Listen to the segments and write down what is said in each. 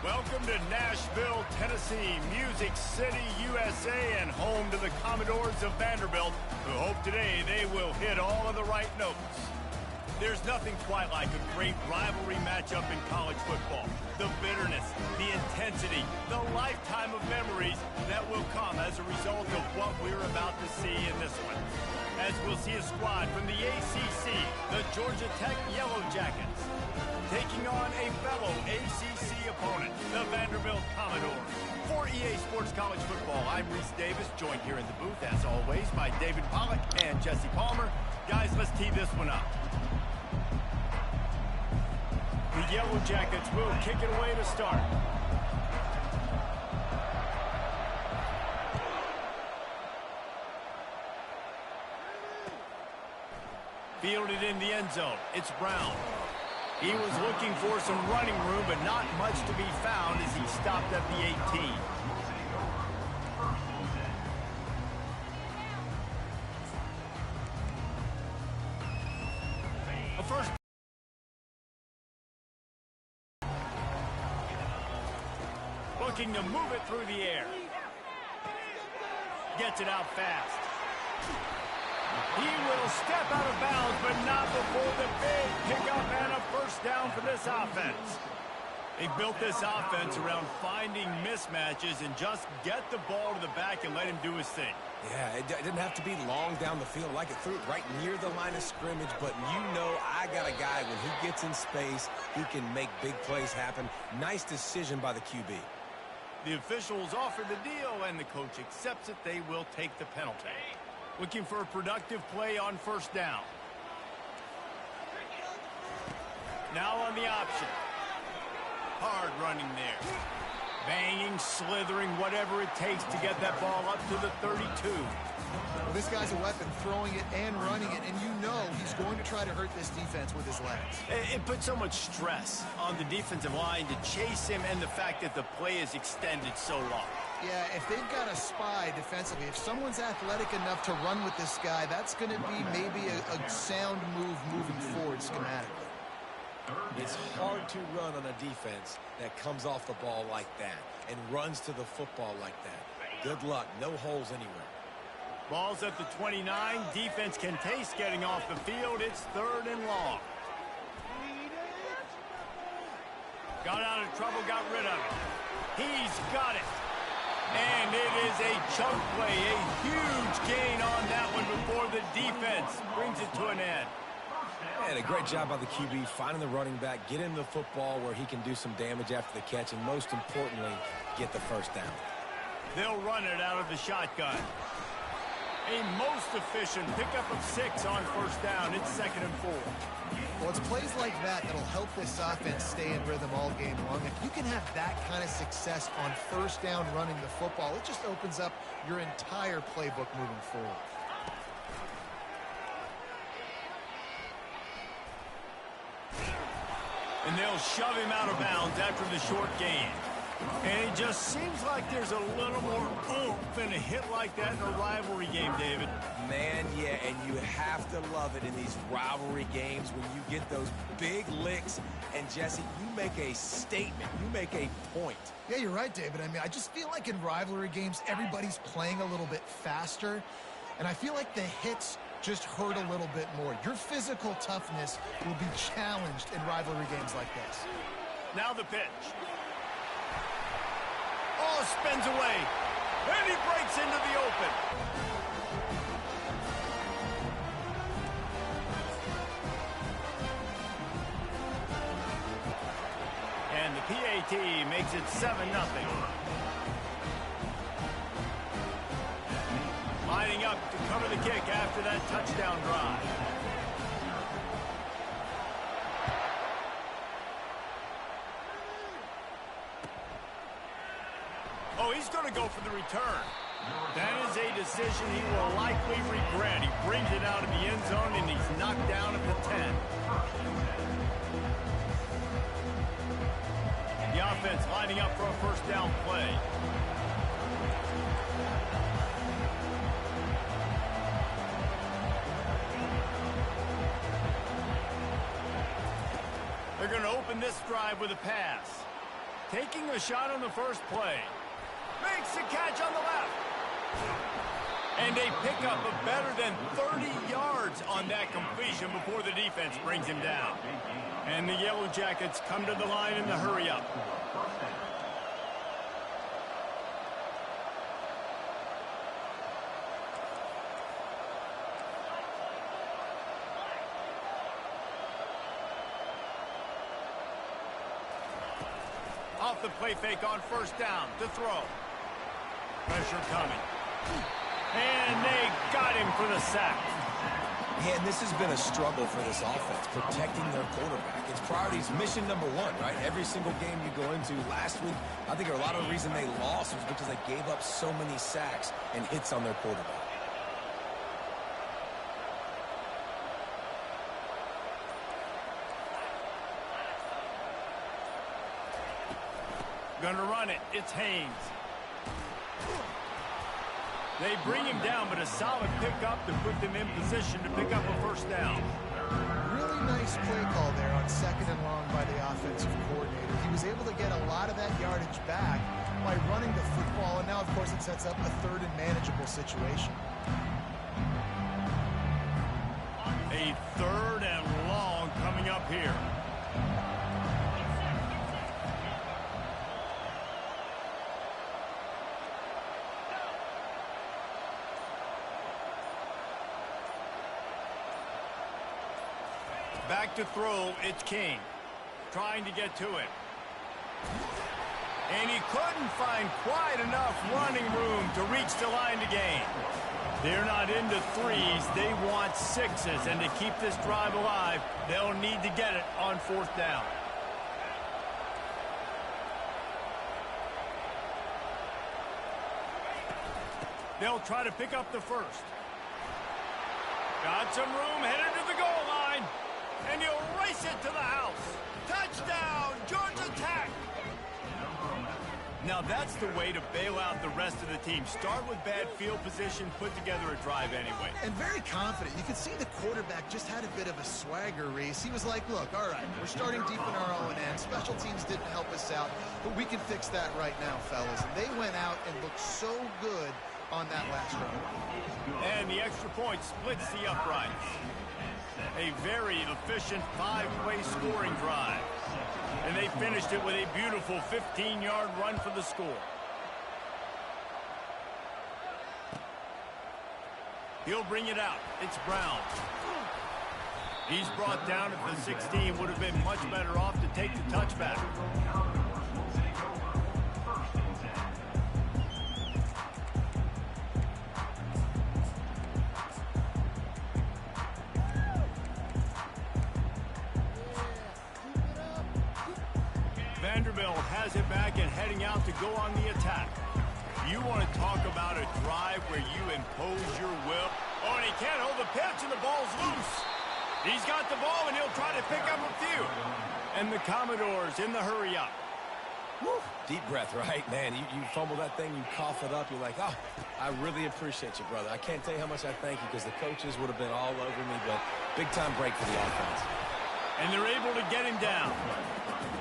Welcome to Nashville, Tennessee, Music City, USA, and home to the Commodores of Vanderbilt, who hope today they will hit all of the right notes. There's nothing quite like a great rivalry matchup in college football. The bitterness, the intensity, the lifetime of memories that will come as a result of what we're about to see in this one. As we'll see a squad from the ACC, the Georgia Tech Yellow Jackets, taking on a fellow ACC opponent, the Vanderbilt Commodores. For EA Sports College Football, I'm Reese Davis, joined here in the booth, as always, by David Pollack and Jesse Palmer. Guys, let's tee this one up. The Yellow Jackets will kick it away to start. Fielded in the end zone. It's Brown. He was looking for some running room, but not much to be found as he stopped at the 18. A first. Looking to move it through the air. Gets it out fast. He will step out of bounds, but not before the big pickup and a first down for this offense. They built this offense around finding mismatches and just get the ball to the back and let him do his thing. Yeah, it didn't have to be long down the field. Like it threw it right near the line of scrimmage, but you know I got a guy, when he gets in space, he can make big plays happen. Nice decision by the QB. The officials offer the deal, and the coach accepts it. They will take the penalty. Looking for a productive play on first down. Now on the option. Hard running there. Banging, slithering, whatever it takes to get that ball up to the 32. Well, this guy's a weapon, throwing it and running it, and you know he's going to try to hurt this defense with his legs. It puts so much stress on the defensive line to chase him, and the fact that the play is extended so long. Yeah, if they've got a spy defensively, if someone's athletic enough to run with this guy, that's going to be maybe a sound move moving forward schematically. It's hard to run on a defense that comes off the ball like that and runs to the football like that. Good luck. No holes anywhere. Ball's at the 29. Defense can taste getting off the field. It's 3rd and long. Got out of trouble, got rid of it. He's got it. And it is a chunk play, a huge gain on that one before the defense brings it to an end. And a great job by the QB finding the running back, getting the football where he can do some damage after the catch, and most importantly, get the first down. They'll run it out of the shotgun. A most efficient pickup of 6 on first down. It's 2nd and 4. Well, it's plays like that that'll help this offense stay in rhythm all game long. If you can have that kind of success on first down running the football, it just opens up your entire playbook moving forward. And they'll shove him out of bounds after the short gain. And it just seems like there's a little more oomph in a hit like that in a rivalry game, David. Man, yeah, and you have to love it in these rivalry games when you get those big licks. And, Jesse, you make a statement. You make a point. Yeah, you're right, David. I mean, I just feel like in rivalry games, everybody's playing a little bit faster. And I feel like the hits just hurt a little bit more. Your physical toughness will be challenged in rivalry games like this. Now the pitch. Oh, spins away. And he breaks into the open. And the PAT makes it 7-0. Lining up to cover the kick after that touchdown drive. Oh, he's going to go for the return. That is a decision he will likely regret. He brings it out of the end zone, and he's knocked down at the 10. The offense lining up for a first down play. They're going to open this drive with a pass. Taking a shot on the first play. Makes the catch on the left. And a pickup of better than 30 yards on that completion before the defense brings him down. And the Yellow Jackets come to the line in the hurry-up. Off the play fake on first down to throw. Pressure coming. And they got him for the sack. And this has been a struggle for this offense, protecting their quarterback. It's priorities mission number one, right? Every single game you go into. Last week, I think a lot of the reason they lost was because they gave up so many sacks and hits on their quarterback. Gonna run it. It's Haynes. They bring him down, but a solid pickup to put them in position to pick up a first down. Really nice play call there on 2nd and long by the offensive coordinator. He was able to get a lot of that yardage back by running the football, and now, of course, it sets up a 3rd and manageable situation. A 3rd and long coming up here. Back to throw, it's King. Trying to get to it. And he couldn't find quite enough running room to reach the line to gain. They're not into 3s, they want 6s. And to keep this drive alive, they'll need to get it on 4th down. They'll try to pick up the first. Got some room, headed to the goal line. And he'll race it to the house. Touchdown, Georgia Tech. Now that's the way to bail out the rest of the team. Start with bad field position, put together a drive anyway. And very confident. You could see the quarterback just had a bit of a swagger race. He was like, look, all right, we're starting deep in our own end. Special teams didn't help us out, but we can fix that right now, fellas. And they went out and looked so good on that last drive. And the extra point splits the uprights. A very efficient 5-play scoring drive. And they finished it with a beautiful 15-yard run for the score. He'll bring it out. It's Brown. He's brought down at the 16. Would have been much better off to take the touchback. Vanderbilt has it back and heading out to go on the attack. You want to talk about a drive where you impose your will. Oh, and he can't hold the pitch, and the ball's loose. He's got the ball, and he'll try to pick up a few. And the Commodores in the hurry-up. Deep breath, right? Man, you fumble that thing, you cough it up, you're like, oh, I really appreciate you, brother. I can't tell you how much I thank you because the coaches would have been all over me, but big-time break for the offense. And they're able to get him down.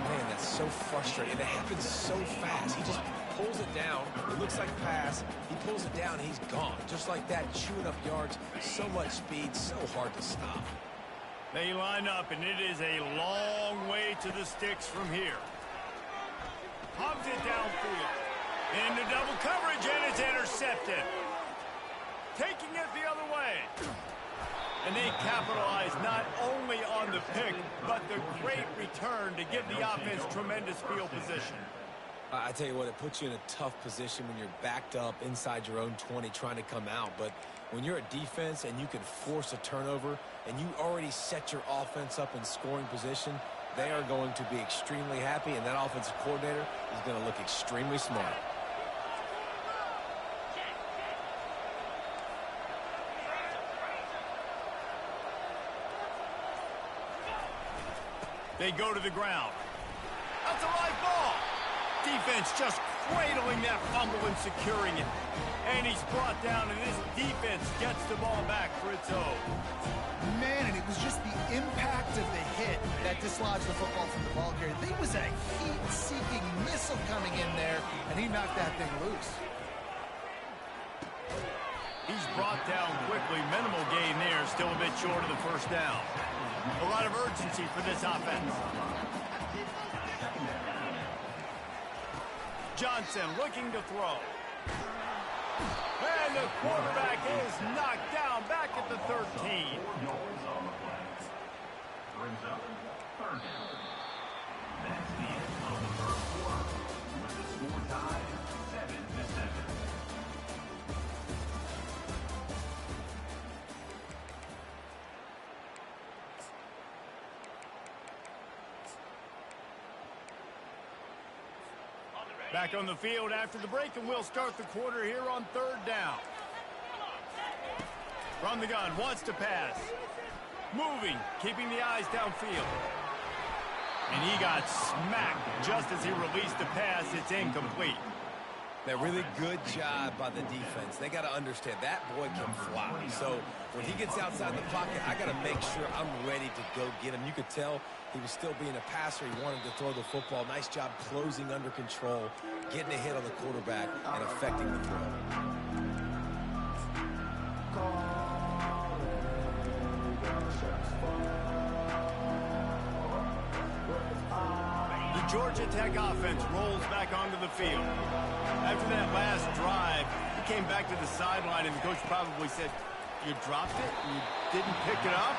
Man, that's so frustrating. It happens so fast. He just pulls it down. It looks like pass. He pulls it down, and he's gone. Just like that, chewing up yards. So much speed, so hard to stop. They line up, and it is a long way to the sticks from here. Pumps it downfield. Into double coverage, and it's intercepted. Taking it the other way. And they capitalize not only on the pick, but the great return to give the offense tremendous field position. I tell you what, it puts you in a tough position when you're backed up inside your own 20 trying to come out. But when you're a defense and you can force a turnover and you already set your offense up in scoring position, they are going to be extremely happy, and that offensive coordinator is going to look extremely smart. They go to the ground. That's a live ball. Defense just cradling that fumble and securing it. And he's brought down, and this defense gets the ball back for its own. Man, and it was just the impact of the hit that dislodged the football from the ball carrier. There was a heat-seeking got that thing loose. He's brought down quickly. Minimal gain there. Still a bit short of the first down. A lot of urgency for this offense. Johnson looking to throw. And the quarterback is knocked down back at the 13. Brings up third down. That's the end of the first quarter with the score tied 7-7. Back on the field after the break, and we'll start the quarter here on third down. From the gun, wants to pass. Moving, keeping the eyes downfield. And he got smacked just as he released the pass. It's incomplete. A really good job by the defense. They got to understand that boy can fly. So when he gets outside the pocket, I got to make sure I'm ready to go get him. You could tell he was still being a passer. He wanted to throw the football. Nice job closing under control, getting a hit on the quarterback, and affecting the throw. The Georgia Tech offense rolls back onto the field. After that last drive, he came back to the sideline, and the coach probably said, "You dropped it? You didn't pick it up?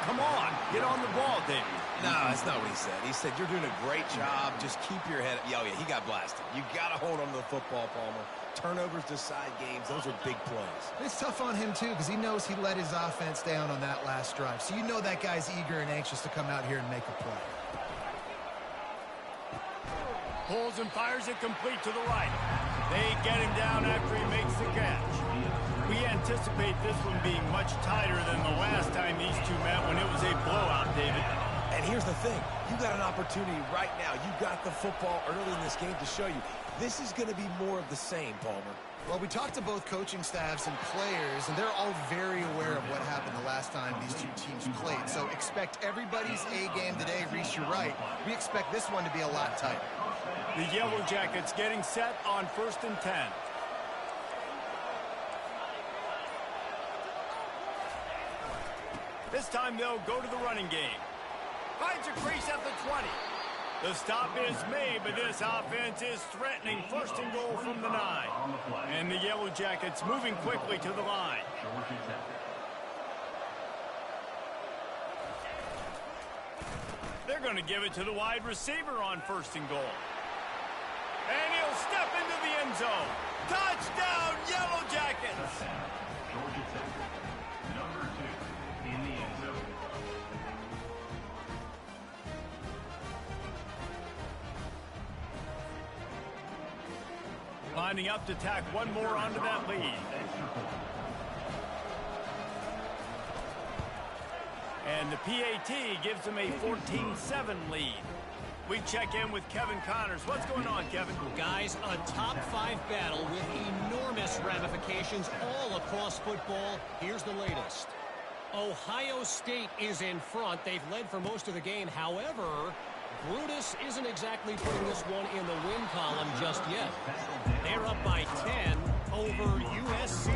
Come on, get on the ball, David." No, that's not what he said. He said, "You're doing a great job. Just keep your head up." Oh, yeah, he got blasted. You got to hold on to the football, Palmer. Turnovers decide games. Those are big plays. It's tough on him, too, because he knows he let his offense down on that last drive. So you know that guy's eager and anxious to come out here and make a play. Pulls and fires it complete to the right. They get him down after he makes the catch. We anticipate this one being much tighter than the last time these two met when it was a blowout, David. And here's the thing. You got an opportunity right now. You got the football early in this game to show you. This is going to be more of the same, Palmer. Well, we talked to both coaching staffs and players, and they're all very aware of what happened the last time these two teams played. So expect everybody's A game today. Reese, you're right. We expect this one to be a lot tighter. The Yellow Jackets getting set on 1st and 10. This time they'll go to the running game. Finds a crease at the 20. The stop is made, but this offense is threatening 1st and goal from the 9. And the Yellow Jackets moving quickly to the line. They're going to give it to the wide receiver on 1st and goal. And he'll step into the end zone. Touchdown, Yellow Jackets! Georgia Tech, number 2 in the end zone. Lining up to tack one more onto that lead. And the PAT gives them a 14-7 lead. We check in with Kevin Connors. What's going on, Kevin? Guys, a top-5 battle with enormous ramifications all across football. Here's the latest. Ohio State is in front. They've led for most of the game. However, Brutus isn't exactly putting this one in the win column just yet. They're up by 10 over USC.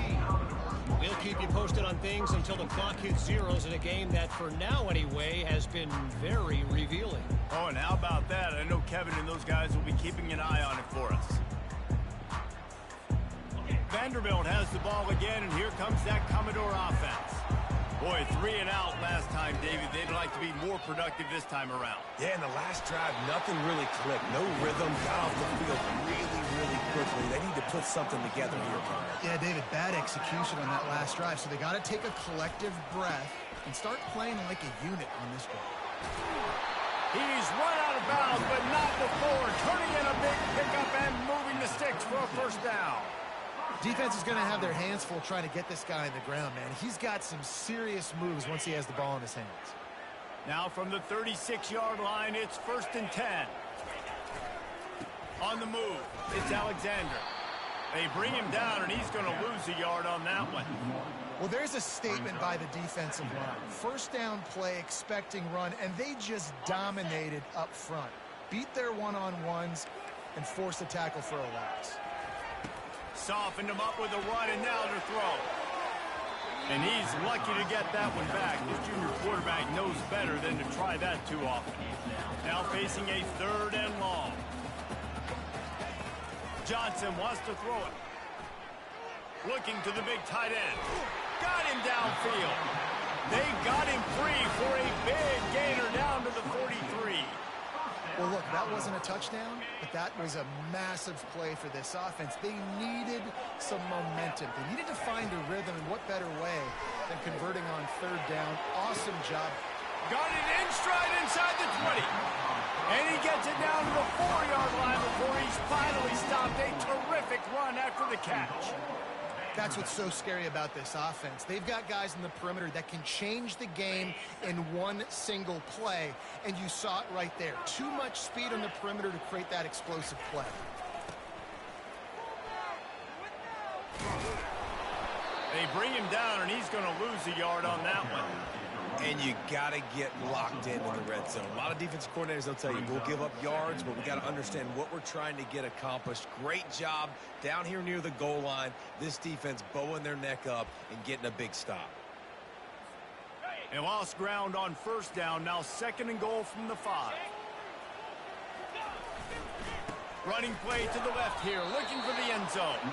We'll keep you posted on things until the clock hits zeros in a game that, for now anyway, has been very revealing. Oh, and how about that? I know Kevin and those guys will be keeping an eye on it for us. Vanderbilt has the ball again, and here comes that Commodore offense. Boy, 3 and out last time, David. They'd like to be more productive this time around. Yeah, in the last drive, nothing really clicked. No rhythm. Got off the field really quickly. They need to put something together here, Palmer. Yeah, David, bad execution on that last drive. So they got to take a collective breath and start playing like a unit on this drive. He's run out of bounds, but not before. Turning in a big pickup and moving the sticks for a first down. Defense is going to have their hands full trying to get this guy in the ground, man. He's got some serious moves once he has the ball in his hands. Now from the 36-yard line, it's 1st and 10. On the move, it's Alexander. They bring him down, and he's going to lose a yard on that one. Well, there's a statement by the defensive line. First down play, expecting run, and they just dominated up front. Beat their one-on-ones and forced a tackle for a loss. Softened him up with a run, and now to throw. And he's lucky to get that one back. This junior quarterback knows better than to try that too often. Now facing a 3rd and long. Johnson wants to throw it. Looking to the big tight end. Got him downfield. They got him free for a big gainer down to the 43. Well, look, that wasn't a touchdown, but that was a massive play for this offense. They needed some momentum. They needed to find a rhythm, and what better way than converting on 3rd down. Awesome job. Got it in stride inside the 20. And he gets it down to the 4-yard line before he's finally stopped. A terrific run after the catch. That's what's so scary about this offense. They've got guys in the perimeter that can change the game in one single play, and you saw it right there. Too much speed on the perimeter to create that explosive play. They bring him down, and he's going to lose a yard on that one. And you got to get locked in the red zone. A lot of defensive coordinators, they'll tell you, we'll give up yards, but we got to understand what we're trying to get accomplished. Great job down here near the goal line. This defense bowing their neck up and getting a big stop. And lost ground on 1st down. Now 2nd and goal from the 5. Running play to the left here, looking for the end zone.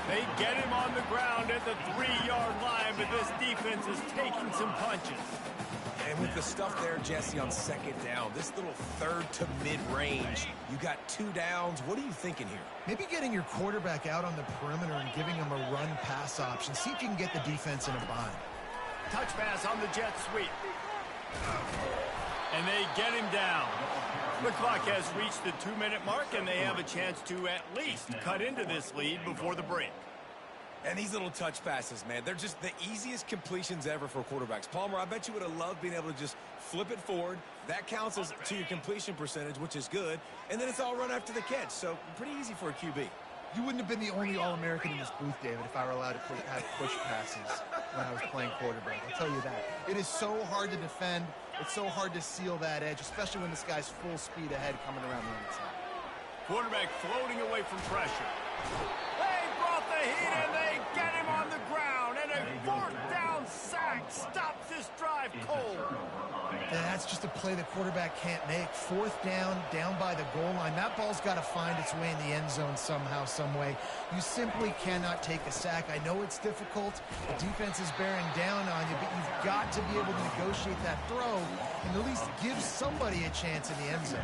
They get him on the ground at the 3-yard line, but this defense is taking some punches. And with the stuff there, Jesse, on 2nd down, this little 3rd to mid-range, you got 2 downs. What are you thinking here? Maybe getting your quarterback out on the perimeter and giving him a run-pass option. See if you can get the defense in a bind. Touch pass on the jet sweep. And they get him down. The clock has reached the 2-minute mark, and they have a chance to at least cut into this lead before the break. And these little touch passes, man, they're just the easiest completions ever for quarterbacks. Palmer, I bet you would have loved being able to just flip it forward. That counts as to your completion percentage, which is good. And then it's all run after the catch, so pretty easy for a QB. You wouldn't have been the only All-American in this booth, David, if I were allowed to have push passes when I was playing quarterback. I'll tell you that. It is so hard to defend. It's so hard to seal that edge, especially when this guy's full speed ahead coming around the inside. Quarterback floating away from pressure. They brought the heat, and they get him on the ground. And a 4th down sack stops this drive cold. And that's just a play the quarterback can't make. 4th down, down by the goal line. That ball's got to find its way in the end zone somehow, some way. You simply cannot take a sack. I know it's difficult. The defense is bearing down on you, but you've got to be able to negotiate that throw and at least give somebody a chance in the end zone.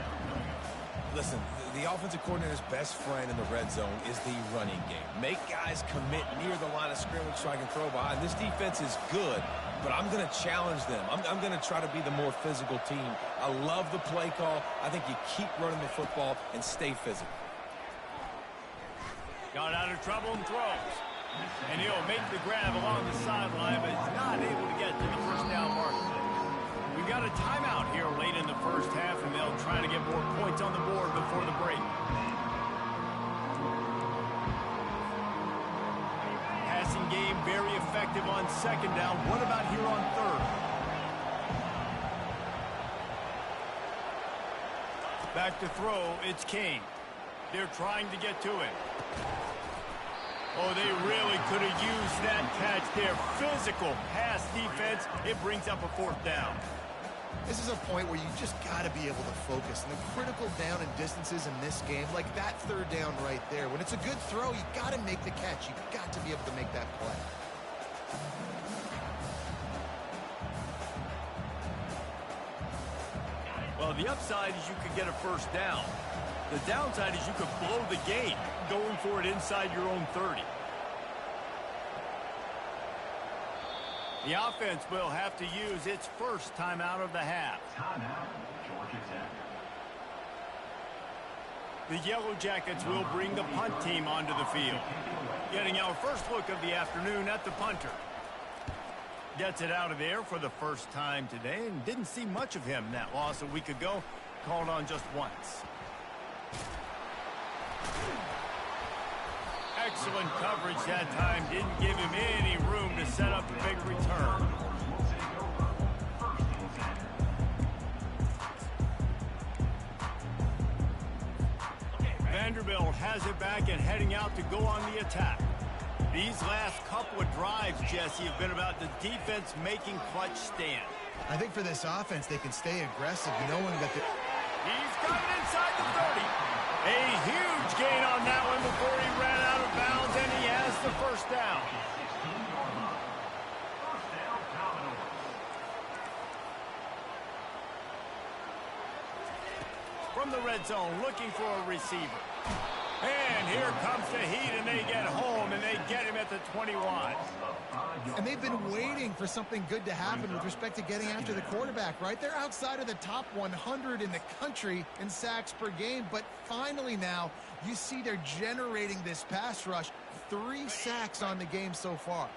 Listen, the offensive coordinator's best friend in the red zone is the running game. Make guys commit near the line of scrimmage so I can throw behind. This defense is good, but I'm going to challenge them. I'm going to try to be the more physical team. I love the play call. I think you keep running the football and stay physical. Got out of trouble and throws. And he'll make the grab along the sideline, but is not able to get to the 1st down marker. We've got a timeout here late in the 1st half, and they'll try to get more points on the board before the break. Passing game very effective on 2nd down. What about here on 3rd? Back to throw, it's Kane. They're trying to get to it. Oh, they really could have used that catch there. Physical pass defense. It brings up a 4th down. This is a point where you just got to be able to focus. And the critical down and distances in this game, like that 3rd down right there, when it's a good throw, you got to make the catch. You got to be able to make that play. Well, the upside is you could get a 1st down. The downside is you could blow the game going for it inside your own 30. The offense will have to use its 1st timeout of the half. The Yellow Jackets will bring the punt team onto the field. Getting our first look of the afternoon at the punter. Gets it out of there for the 1st time today, and didn't see much of him. That loss a week ago, called on just once. Excellent coverage that time. Didn't give him any room to set up a big return. Vanderbilt has it back and heading out to go on the attack. These last couple of drives, Jesse, have been about the defense making clutch stand. I think for this offense, they can stay aggressive, knowing that they're... He's got it inside the 30. A huge gain on that one before he ran out of bounds, and he has the first down. From the red zone, looking for a receiver. And here comes the heat, and they get home, and they get him at the 21. And they've been waiting for something good to happen with respect to getting after the quarterback, right? They're outside of the top 100 in the country in sacks per game, but finally now you see they're generating this pass rush. 3 sacks on the game so far.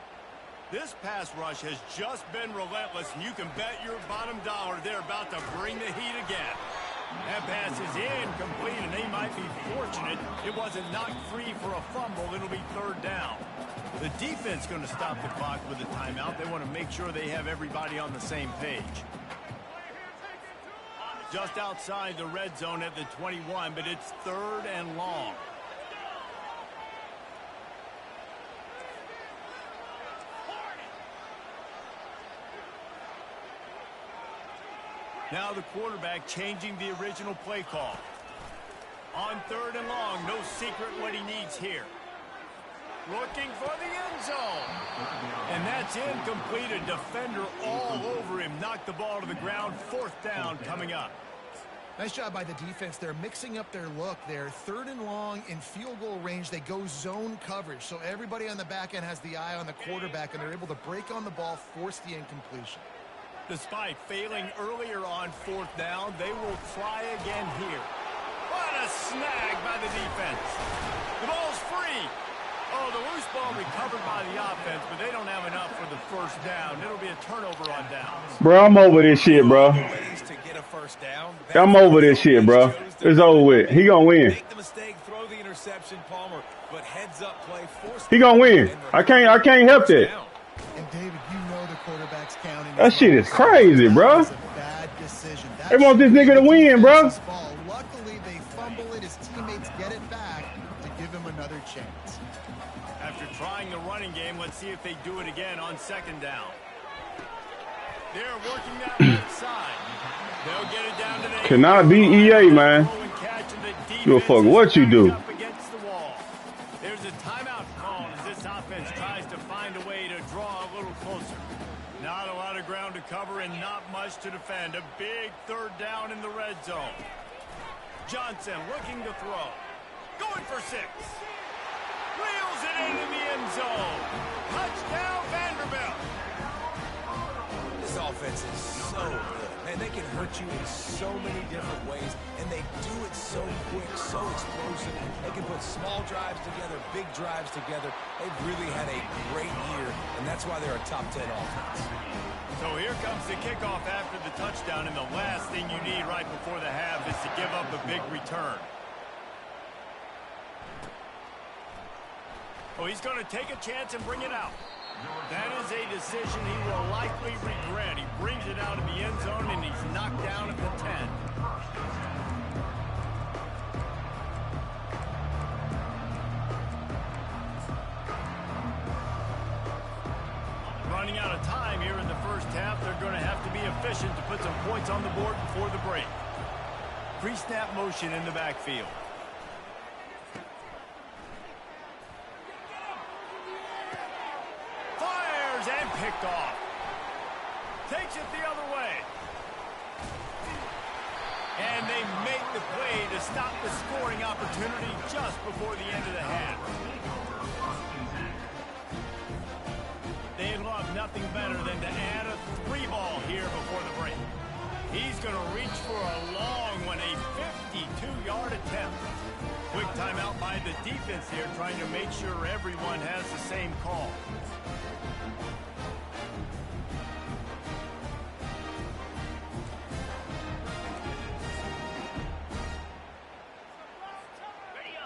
This pass rush has just been relentless, and you can bet your bottom dollar they're about to bring the heat again. That pass is incomplete, and they might be fortunate it wasn't knocked free for a fumble. It'll be 3rd down. The defense going to stop the clock with a timeout. They want to make sure they have everybody on the same page. Just outside the red zone at the 21, but it's 3rd and long. Now the quarterback changing the original play call. On 3rd and long, no secret what he needs here. Looking for the end zone. And that's incomplete. A defender all over him. Knocked the ball to the ground. 4th down coming up. Nice job by the defense. They're mixing up their look there. 3rd and long in field goal range. They go zone coverage. So everybody on the back end has the eye on the quarterback, and they're able to break on the ball, force the incompletion. Despite failing earlier on 4th down, they will try again here. What a snag by the defense. The ball's free. Oh, the loose ball recovered by the offense, but they don't have enough for the 1st down. It'll be a turnover on downs. Bro, I'm over this shit, bro. I'm over this shit, bro. It's over with. He gonna win. Make the mistake, throw the interception, Palmer, but heads up play, force he gonna win. I can't help that. And David, you know the quarterback's counting. That shit is crazy, bro. That's a bad decision. They want this nigga to win, bro. Luckily, they fumble it. His teammates get it back to give him another chance. After trying the running game, let's see if they do it again on 2nd down. They're working that left side. They'll get it down to the... Cannot be EA, man. You'll fuck what you do. Against the wall. There's a timeout call as this offense tries to find a way to draw a little closer. Not a lot of ground to cover and not much to defend. A big 3rd down in the red zone. Johnson looking to throw. Going for 6. Wheels it into the end zone. Touchdown, Vanderbilt. This offense is so good. Man, they can hurt you in so many different ways, and they do it so quick, so explosive. They can put small drives together, big drives together. They've really had a great year, and that's why they're a top 10 offense. So here comes the kickoff after the touchdown, and the last thing you need right before the half is to give up a big return. Oh, he's going to take a chance and bring it out. That is a decision he will likely regret. He brings it out of the end zone, and he's knocked down at the 10. Running out of time here in the 1st half. They're going to have to be efficient to put some points on the board before the break. Pre-snap motion in the backfield. And picked off. Takes it the other way. And they make the play to stop the scoring opportunity just before the end of the half. They love nothing better than to add a 3-ball here before the break. He's going to reach for a long one, a 52-yard attempt. Quick timeout by the defense here, trying to make sure everyone has the same call.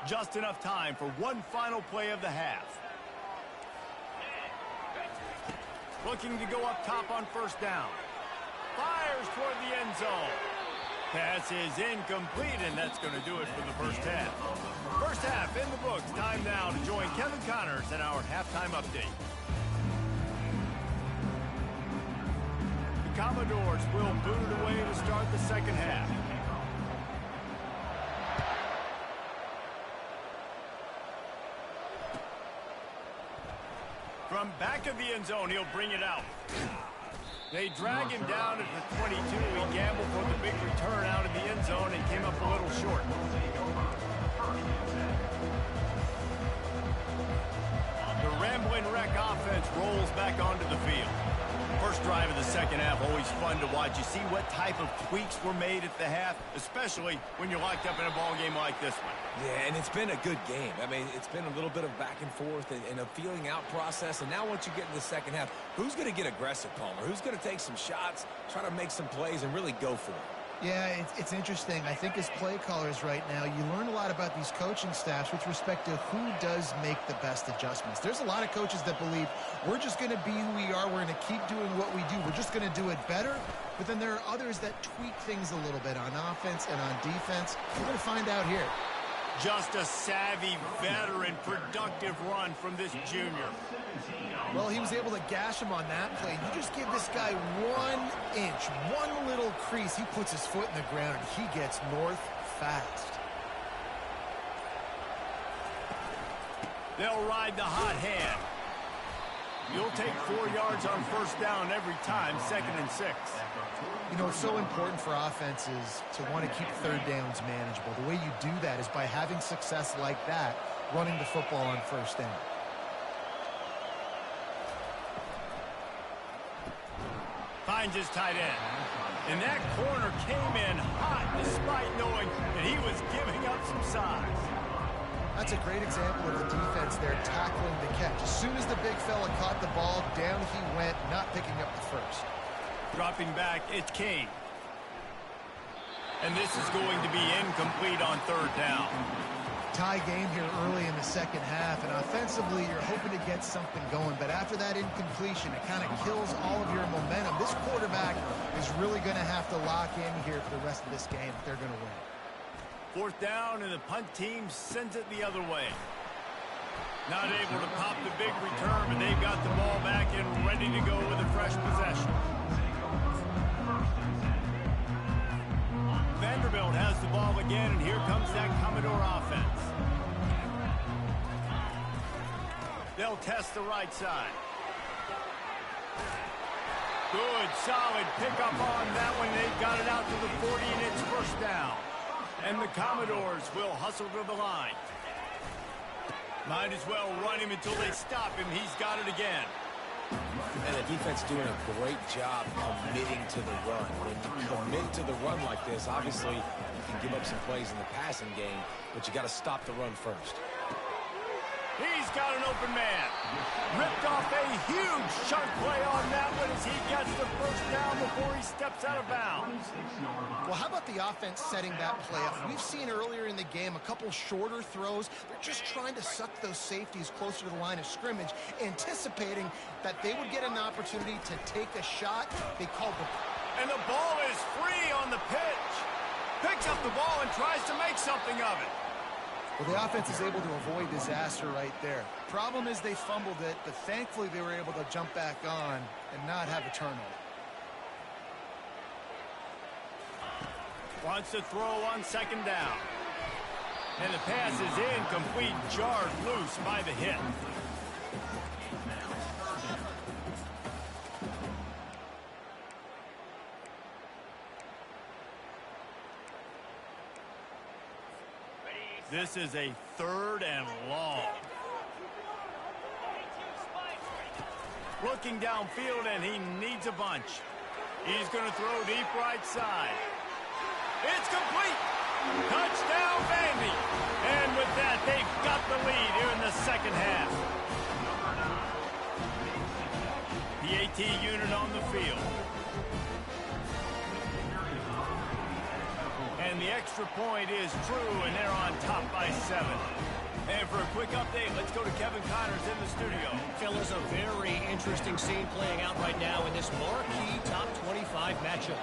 Just enough time for one final play of the half. Looking to go up top on 1st down. Fires toward the end zone. Pass is incomplete, and that's going to do it for the 1st half. First half in the books. Time now to join Kevin Connors in our halftime update. The Commodores will boot it away to start the second half. From back of the end zone, he'll bring it out. They drag him down at the 22. He gambled for the big return out of the end zone and came up a little short. The Rambling Wreck offense rolls back onto the field. First drive of the second half, always fun to watch. You see what type of tweaks were made at the half, especially when you're locked up in a ball game like this one. Yeah, and it's been a good game. I mean, it's been a little bit of back and forth and a feeling out process. And now once you get into the second half, who's going to get aggressive, Palmer? Who's going to take some shots, try to make some plays, and really go for it? Yeah, it's interesting. I think as play callers right now, you learn a lot about these coaching staffs with respect to who does make the best adjustments. There's a lot of coaches that believe we're just going to be who we are. We're going to keep doing what we do. We're just going to do it better. But then there are others that tweak things a little bit on offense and on defense. We're going to find out here. Just a savvy, veteran, productive run from this junior. Well, he was able to gash him on that play. You just give this guy 1 inch, one little crease. He puts his foot in the ground, and he gets north fast. They'll ride the hot hand. You'll take 4 yards on first down every time, 2nd and 6. You know, it's so important for offenses to want to keep third downs manageable. The way you do that is by having success like that, running the football on first down. Finds his tight end. And that corner came in hot despite knowing that he was giving up some size. That's a great example of the defense there tackling the catch. As soon as the big fella caught the ball, down he went, not picking up the first. Dropping back, it's King. And this is going to be incomplete on third down. Tie game here early in the second half, and offensively you're hoping to get something going, but after that incompletion, it kind of kills all of your momentum. This quarterback is really going to have to lock in here for the rest of this game if they're going to win. Fourth down, and the punt team sends it the other way. Not able to pop the big return, but they've got the ball back and ready to go with a fresh possession. Vanderbilt has the ball again, and here comes that Commodore offense. They'll test the right side. Good, solid pickup on that one. They've got it out to the 40, and it's first down. And the Commodores will hustle to the line. Might as well run him until they stop him. He's got it again. And the defense doing a great job committing to the run. When you commit to the run like this, obviously you can give up some plays in the passing game, but you got to stop the run first. He's got an open man. Ripped off a huge chunk play on that one as he gets the first down before he steps out of bounds. Well, how about the offense setting that play up? We've seen earlier in the game a couple shorter throws. They're just trying to suck those safeties closer to the line of scrimmage, anticipating that they would get an opportunity to take a shot. They called the... And the ball is free on the pitch. Picks up the ball and tries to make something of it. Well, the offense is able to avoid disaster right there. Problem is they fumbled it, but thankfully they were able to jump back on and not have a turnover. Wants to throw on second down. And the pass is incomplete, jarred loose by the hit. This is a 3rd and long. Looking downfield, and he needs a bunch. He's going to throw deep right side. It's complete. Touchdown, Vandy. And with that, they've got the lead here in the second half. The AT unit on the field. And the extra point is true, and they're on top by 7. And for a quick update, let's go to Kevin Connors in the studio. Fellas, a very interesting scene playing out right now in this marquee top 25 matchup.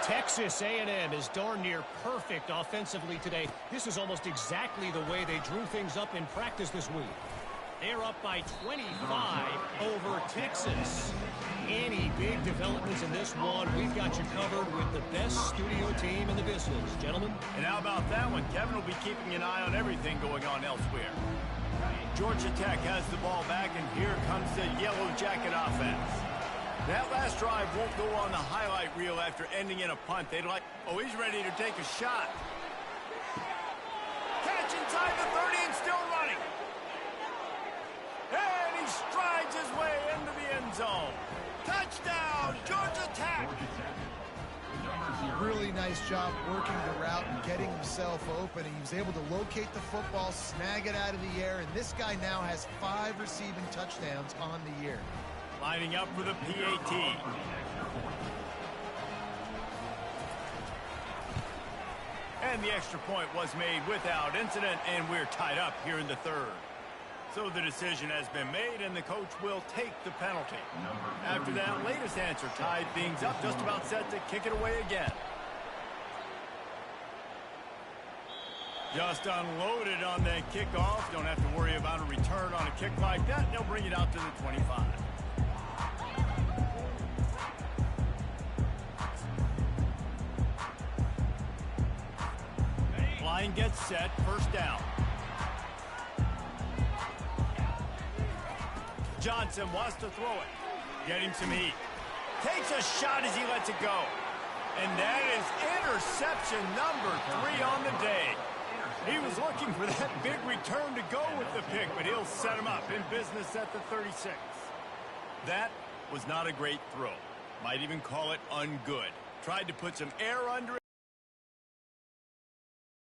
Texas A&M is darn near perfect offensively today. This is almost exactly the way they drew things up in practice this week. They're up by 25 over Texas. Any big developments in this one, we've got you covered with the best studio team in the business, gentlemen. And how about that one? Kevin will be keeping an eye on everything going on elsewhere. Georgia Tech has the ball back, and here comes the Yellow Jacket offense. That last drive won't go on the highlight reel after ending in a punt. They'd like, oh, he's ready to take a shot. Catch inside the 30 and still running. And he strides his way into the end zone. Touchdown, Georgia Tech. Really nice job working the route and getting himself open. He was able to locate the football, snag it out of the air, and this guy now has 5 receiving touchdowns on the year. Lining up for the PAT. And the extra point was made without incident, and we're tied up here in the third. So the decision has been made, and the coach will take the penalty. After that latest answer tied things up, just about set to kick it away again. Just unloaded on that kickoff. Don't have to worry about a return on a kick like that. They'll bring it out to the 25. Line gets set, first down. Johnson wants to throw it. Getting some heat. Takes a shot as he lets it go. And that is interception number 3 on the day. He was looking for that big return to go with the pick, but he'll set him up in business at the 36. That was not a great throw. Might even call it ungood. Tried to put some air under it.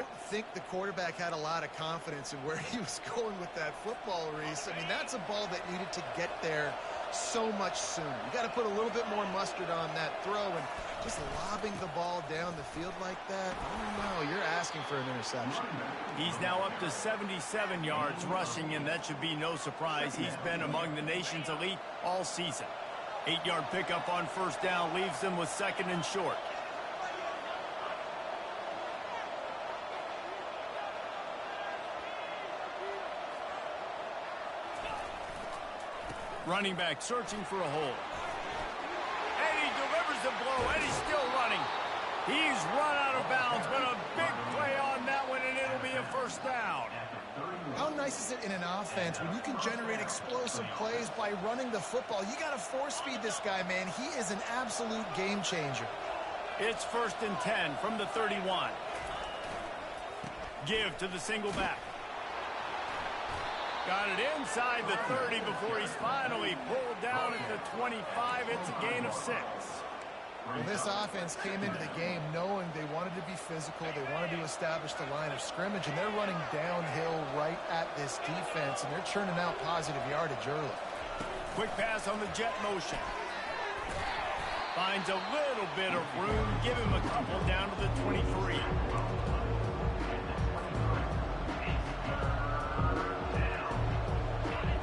I think the quarterback had a lot of confidence in where he was going with that football, Reese. I mean, that's a ball that needed to get there so much sooner. You got to put a little bit more mustard on that throw, and just lobbing the ball down the field like that, I don't know. You're asking for an interception. He's now up to 77 yards rushing, and that should be no surprise. He's been among the nation's elite all season. 8-yard pickup on first down leaves them with 2nd and short. Running back searching for a hole. And he delivers the blow, and he's still running. He's run out of bounds, but a big play on that one, and it'll be a first down. How nice is it in an offense when you can generate explosive plays by running the football? You got to force feed this guy, man. He is an absolute game changer. It's 1st and 10 from the 31. Give to the single back. Got it inside the 30 before he's finally pulled down at the 25. It's a gain of 6. Well, this offense came into the game knowing they wanted to be physical. They wanted to establish the line of scrimmage, and they're running downhill right at this defense, and they're churning out positive yardage early. Quick pass on the jet motion. Finds a little bit of room. Give him a couple down to the 23.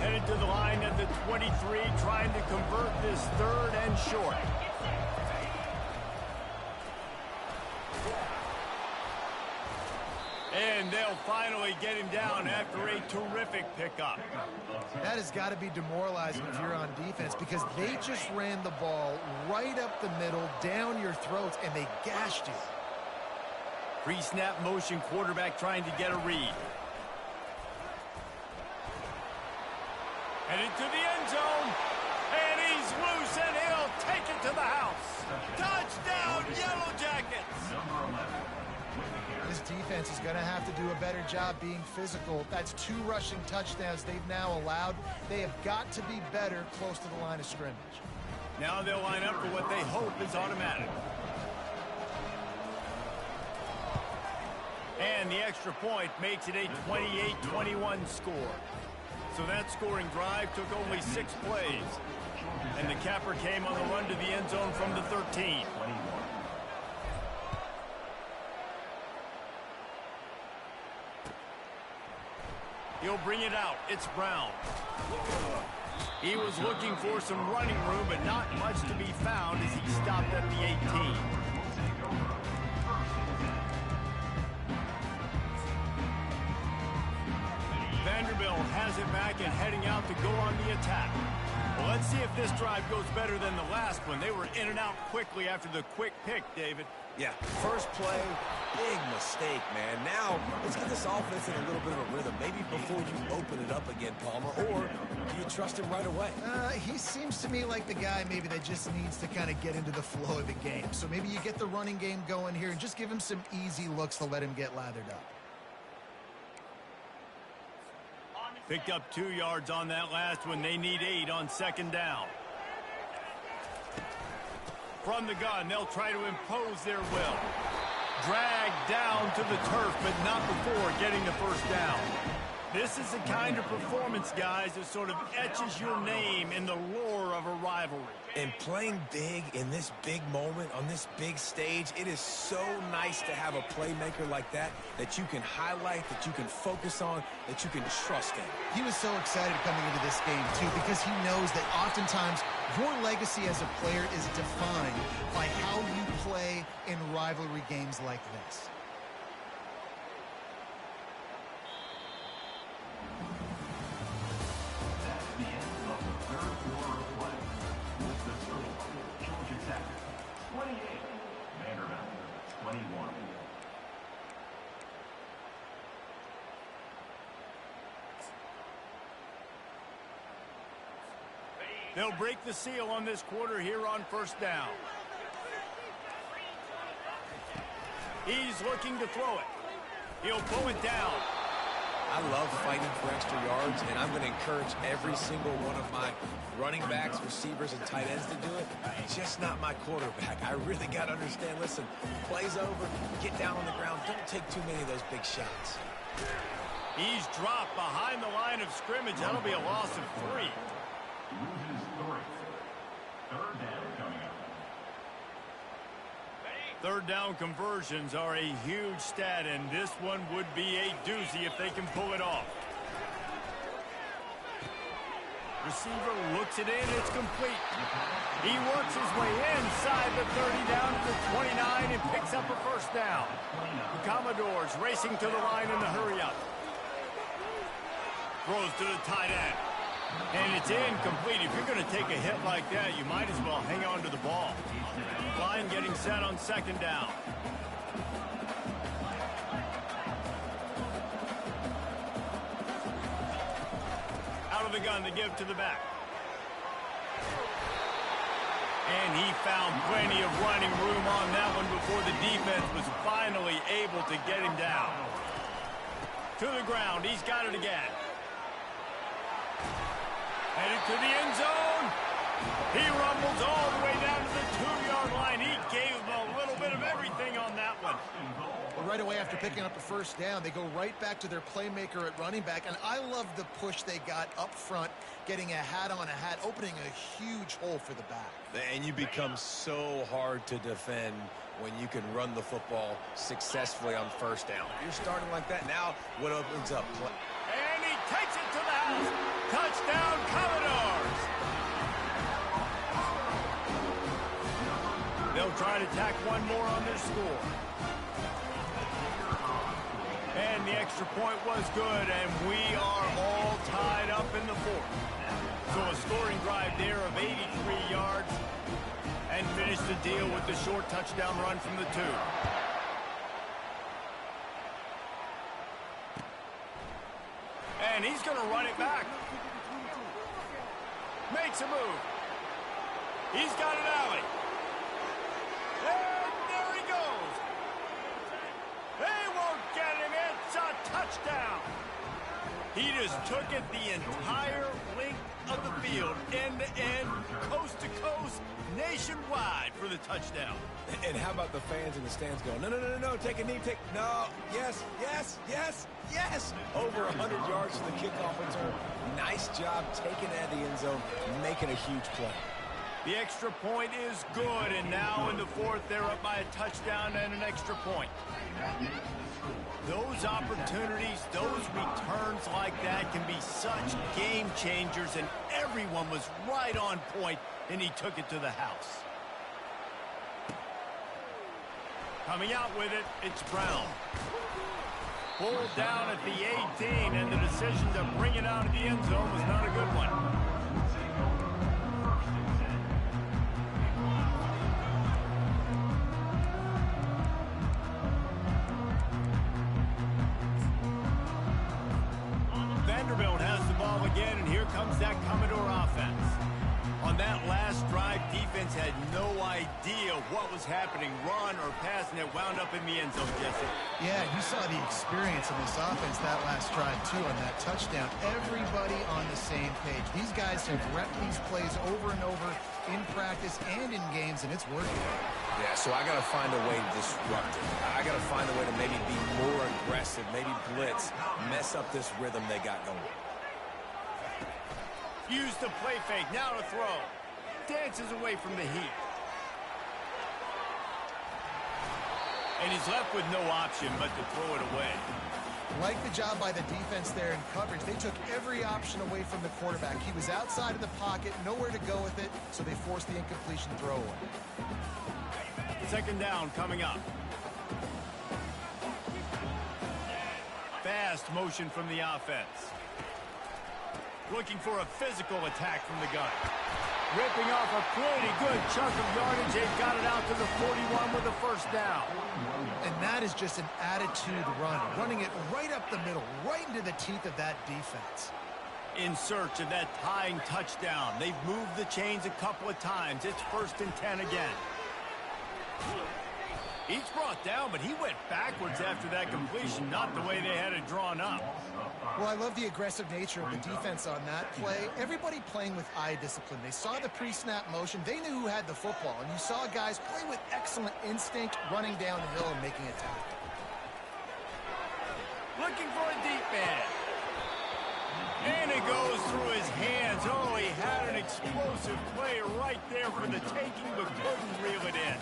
Headed to the line at the 23, trying to convert this 3rd and short. And they'll finally get him down after a terrific pickup. That has got to be demoralizing if you're on defense, because they just ran the ball right up the middle, down your throats, and they gashed you. Pre-snap motion, quarterback trying to get a read. Headed to the end zone, and he's loose, and he'll take it to the house. Touchdown, Yellow Jackets! This defense is going to have to do a better job being physical. That's 2 rushing touchdowns they've now allowed. They have got to be better close to the line of scrimmage. Now they'll line up for what they hope is automatic. And the extra point makes it a 28-21 score. So that scoring drive took only 6 plays. And the capper came on the run to the end zone from the 13. He'll bring it out. It's Brown. He was looking for some running room, but not much to be found as he stopped at the 18. Vanderbilt has it back and heading out to go on the attack. Well, let's see if this drive goes better than the last one. They were in and out quickly after the quick pick, David. Yeah, first play, big mistake, man. Now, let's get this offense in a little bit of a rhythm. Maybe before you open it up again, Palmer, or do you trust him right away? He seems to me like the guy maybe that just needs to kind of get into the flow of the game. So maybe you get the running game going here and just give him some easy looks to let him get lathered up. Picked up 2 yards on that last one. They need 8 on second down. From the gun, they'll try to impose their will. Dragged down to the turf, but not before getting the first down. This is the kind of performance, guys, that sort of etches your name in the lore of a rivalry. And playing big in this big moment, on this big stage, it is so nice to have a playmaker like that you can highlight, that you can focus on, that you can trust in. He was so excited coming into this game, too, because he knows that oftentimes your legacy as a player is defined by how you play in rivalry games like this. They'll break the seal on this quarter here on first down. He's looking to throw it. He'll pull it down. I love fighting for extra yards, and I'm going to encourage every single one of my running backs, receivers, and tight ends to do it. Just not my quarterback. I really got to understand, listen, play's over, get down on the ground, don't take too many of those big shots. He's dropped behind the line of scrimmage. That'll be a loss of 3. Third down conversions are a huge stat, and this one would be a doozy if they can pull it off. Receiver looks it in, it's complete. He works his way inside the 30 down to the 29 and picks up a first down. The Commodores racing to the line in the hurry-up. Throws to the tight end. And it's incomplete. If you're going to take a hit like that, you might as well hang on to the ball. Line getting set on second down. Out of the gun to give to the back. And he found plenty of running room on that one before the defense was finally able to get him down. To the ground. He's got it again. Headed to the end zone. He rumbles all the way down to the 2-yard line. He gave him a little bit of everything on that one. Well, right away after picking up the first down, they go right back to their playmaker at running back. And I love the push they got up front, getting a hat on a hat, opening a huge hole for the back. And you become so hard to defend when you can run the football successfully on first down. You're starting like that. Now, what opens up? And he takes it to the house. Touchdown, Commodores. They'll try to tack one more on their score. And the extra point was good, and we are all tied up in the fourth. So a scoring drive there of 83 yards, and finish the deal with the short touchdown run from the 2. And he's going to run it back. Makes a move. He's got an alley. And there he goes. They won't get him. It's a touchdown. He just took it the entire length of the field, end to end, coast to coast, nationwide for the touchdown. And how about the fans in the stands going, no, no, no, no, no, take a knee, no, yes, yes, yes, yes. Over 100 yards to the kickoff return. Nice job taking it at the end zone, making a huge play. The extra point is good, and now in the fourth, they're up by a touchdown and an extra point. Those opportunities, those returns like that can be such game changers, and everyone was right on point, and he took it to the house. Coming out with it, it's Brown. Pulled down at the 18, and the decision to bring it out of the end zone was not a good one. Vanderbilt has the ball again, and here comes that Commodore offense. On that last drive, defense had no idea what was happening, run or pass, and it wound up in the end zone, Jesse. Yeah, you saw the experience in this offense that last drive, too, on that touchdown. Everybody on the same page. These guys have repped these plays over and over in practice and in games, and it's working. Yeah, so I got to find a way to disrupt it. I got to find a way to maybe be more aggressive, maybe blitz, mess up this rhythm they got going. Use the play fake, now to throw. Dances away from the heat. And he's left with no option but to throw it away. Like the job by the defense there in coverage. They took every option away from the quarterback. He was outside of the pocket, nowhere to go with it, so they forced the incompletion throwaway. Second down coming up. Fast motion from the offense. Looking for a physical attack from the gun. Ripping off a pretty good chunk of yardage. They've got it out to the 41 with a first down. And that is just an attitude run. Running it right up the middle, right into the teeth of that defense. In search of that tying touchdown. They've moved the chains a couple of times. It's 1st and 10 again. Each brought down, but he went backwards after that completion, not the way they had it drawn up. Well, I love the aggressive nature of the defense on that play. Everybody playing with eye discipline. They saw the pre-snap motion. They knew who had the football, and you saw guys play with excellent instinct, running down the hill and making a tackle. Looking for a deep man. And it goes through his hands. Oh, he had an explosive play right there for the taking, but couldn't reel it in.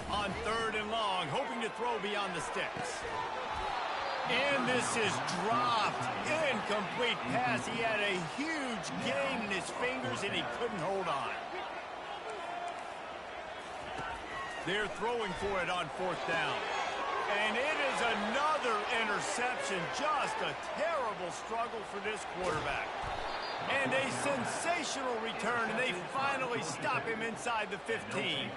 On 3rd and long, hoping to throw beyond the sticks. And this is dropped. Incomplete pass. He had a huge gain in his fingers, and he couldn't hold on. They're throwing for it on 4th down. And it is another interception. Just a terrible struggle for this quarterback. And a sensational return, and they finally stop him inside the 15.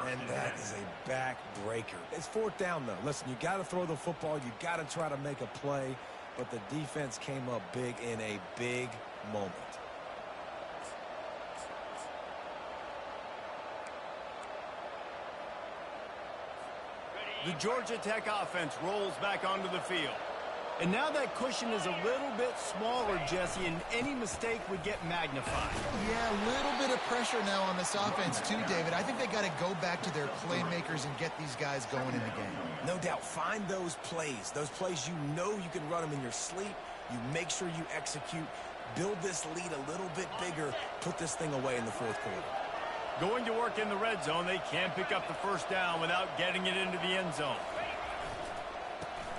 And that is a backbreaker. It's 4th down, though. Listen, you got to throw the football. You got to try to make a play. But the defense came up big in a big moment. The Georgia Tech offense rolls back onto the field. And now that cushion is a little bit smaller, Jesse, and any mistake would get magnified. Yeah, a little bit of pressure now on this offense too, David. I think they got to go back to their playmakers and get these guys going in the game. No doubt. Find those plays you know you can run them in your sleep. You make sure you execute. Build this lead a little bit bigger. Put this thing away in the 4th quarter. Going to work in the red zone. They can't pick up the first down without getting it into the end zone.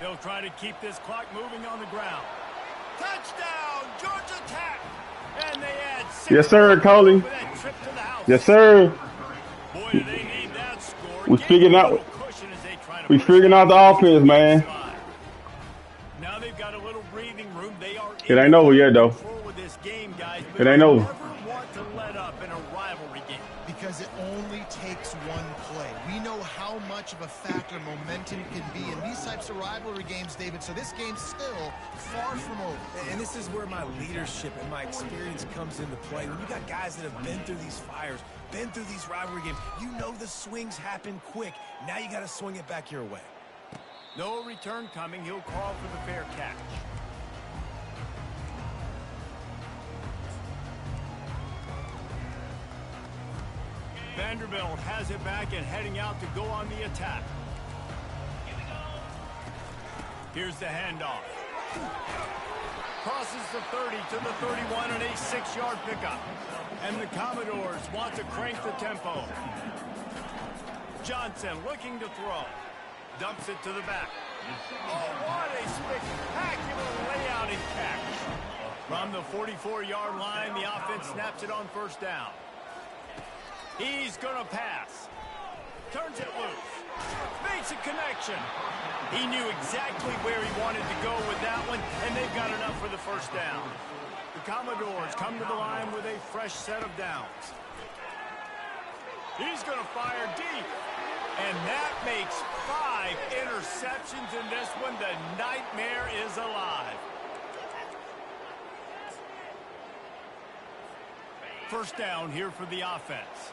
They'll try to keep this clock moving on the ground. Touchdown, Georgia Tech! And they add 6. Yes, sir, Coley. Yes, sir. Boy, do they need that score. We figuring out the offense, man. Now they've got a little breathing room. They are It ain't over yet, though. with this game, guys, It ain't over. never want to let up in a rivalry game. Because it only takes one play. We know how much of a factor momentum can be in these types of rivalry games, David, so this game's still far from over. And this is where my leadership and my experience comes into play. When you got guys that have been through these fires, been through these rivalry games, you know the swings happen quick. Now you got to swing it back your way. No return coming. He'll call for the fair catch. Vanderbilt has it back and heading out to go on the attack. Here's the handoff. Crosses the 30 to the 31 and a 6-yard pickup. And the Commodores want to crank the tempo. Johnson looking to throw. Dumps it to the back. Oh, what a spectacular layout and catch. From the 44-yard line, the offense snaps it on first down. He's going to pass. Turns it loose. Makes a connection. He knew exactly where he wanted to go with that one, and they've got enough for the first down. The Commodores come to the line with a fresh set of downs. He's going to fire deep. And that makes 5 interceptions in this one. The nightmare is alive. First down here for the offense.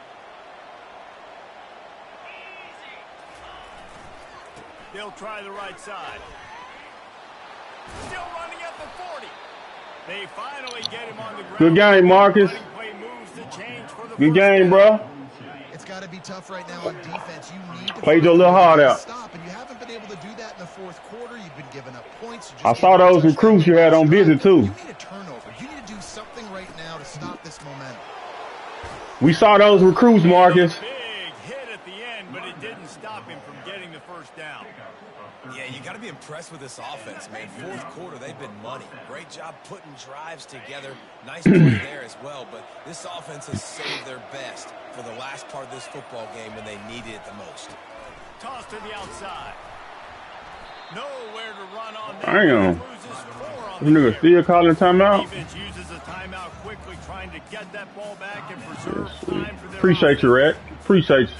They'll try the right side. Still running at the 40. They finally get him on the ground. Good game, Marcus. Good game, bro. It's got to be tough right now on defense. You need to played your little heart out. Stop, and you haven't been able to do that in the fourth quarter. You've been giving up points. I saw those recruits you had on visit too. You need a turnover. You need to do something right now to stop this momentum. We saw those recruits, Marcus. Big hit at the end, but it didn't stop him from getting the first down. Yeah, you got to be impressed with this offense, man. Fourth quarter, they've been money. Great job putting drives together. Nice play there as well, but this offense has saved their best for the last part of this football game when they needed it the most. Toss to the outside. Nowhere to run on that. Damn. This nigga still calling timeout. Defense uses a timeout quickly, trying to get that ball back and preserve time for their Appreciate you, Red. Appreciate you.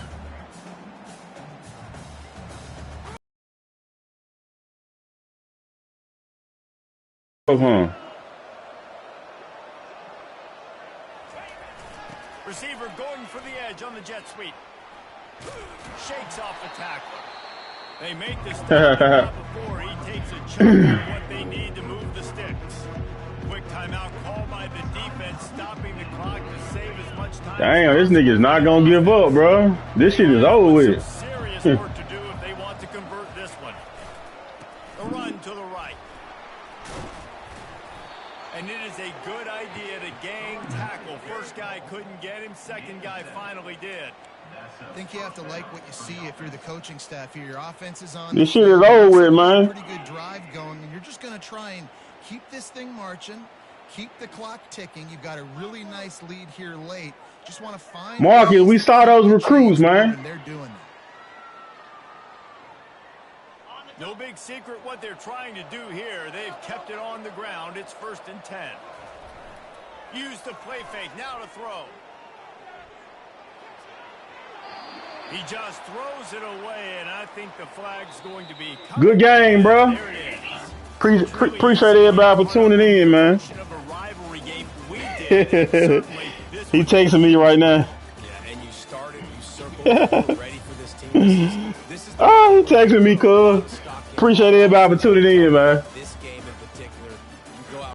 Receiver going for the edge on the jet sweep. Shakes off the tackle. They make the stop before he takes a chunk of what they need to move the sticks. Quick timeout call by the defense, stopping the clock to save as much time. Damn, this nigga's not gonna give up, bro. This shit is over with. Serious work to do if they want to convert this one. A run to the right. And it is a good idea to gang tackle. First guy couldn't get him. Second guy finally did. I think you have to like what you see if you're the coaching staff here. Your offense is on. This shit is over with, man. Pretty good drive going, and you're just going to try and keep this thing marching, keep the clock ticking. You've got a really nice lead here late. Just want to find Marcus, we saw those recruits, man. They're doing that. No big secret what they're trying to do here. They've kept it on the ground. It's 1st and 10. Use the play fake. Now to throw. He just throws it away, and I think the flag's going to be... Good game, bro. Appreciate everybody for tuning in, man. He texting me right now. Yeah, and you started, you circled, ready for this team. This is Oh, he texting me, cuz. Appreciate everybody for tuning in, man.